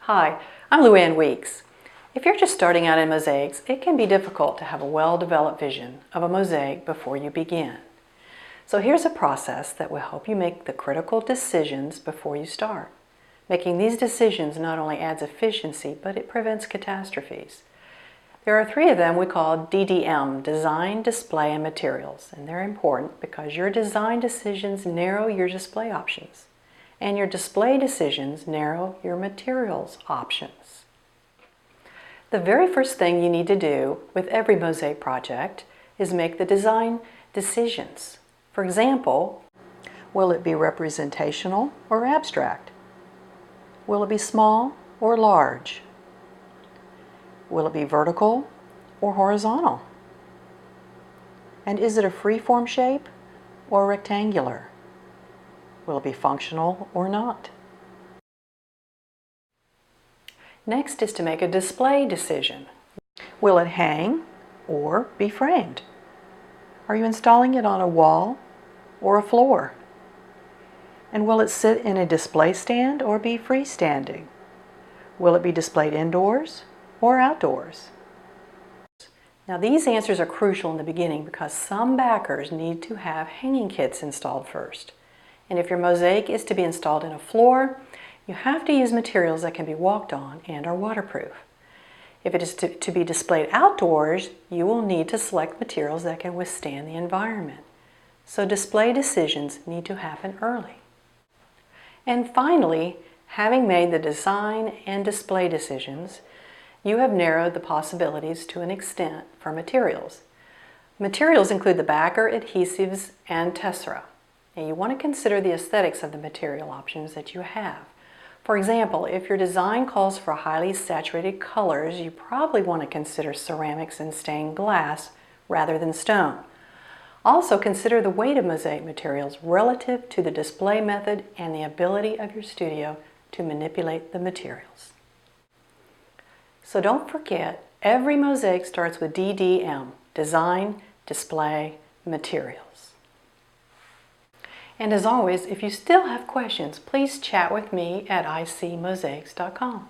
Hi, I'm Luann Weeks. If you're just starting out in mosaics, it can be difficult to have a well-developed vision of a mosaic before you begin. So here's a process that will help you make the critical decisions before you start. Making these decisions not only adds efficiency, but it prevents catastrophes. There are 3 of them we call DDM, Design, Display, and Materials, and they're important because your design decisions narrow your display options, and your display decisions narrow your materials options. The very first thing you need to do with every mosaic project is make the design decisions. For example, will it be representational or abstract? Will it be small or large? Will it be vertical or horizontal? And is it a free-form shape or rectangular? Will it be functional or not? Next is to make a display decision. Will it hang or be framed? Are you installing it on a wall or a floor? And will it sit in a display stand or be freestanding? Will it be displayed indoors or outdoors? Now these answers are crucial in the beginning because some backers need to have hanging kits installed first. And if your mosaic is to be installed in a floor, you have to use materials that can be walked on and are waterproof. If it is to be displayed outdoors, you will need to select materials that can withstand the environment. So display decisions need to happen early. And finally, having made the design and display decisions, you have narrowed the possibilities to an extent for materials. Materials include the backer, adhesives, and tessera. And you want to consider the aesthetics of the material options that you have. For example, if your design calls for highly saturated colors, you probably want to consider ceramics and stained glass rather than stone. Also consider the weight of mosaic materials relative to the display method and the ability of your studio to manipulate the materials. So don't forget, every mosaic starts with DDM, Design, Display, Materials. And as always, if you still have questions, please chat with me at I-C-Mosaics.com.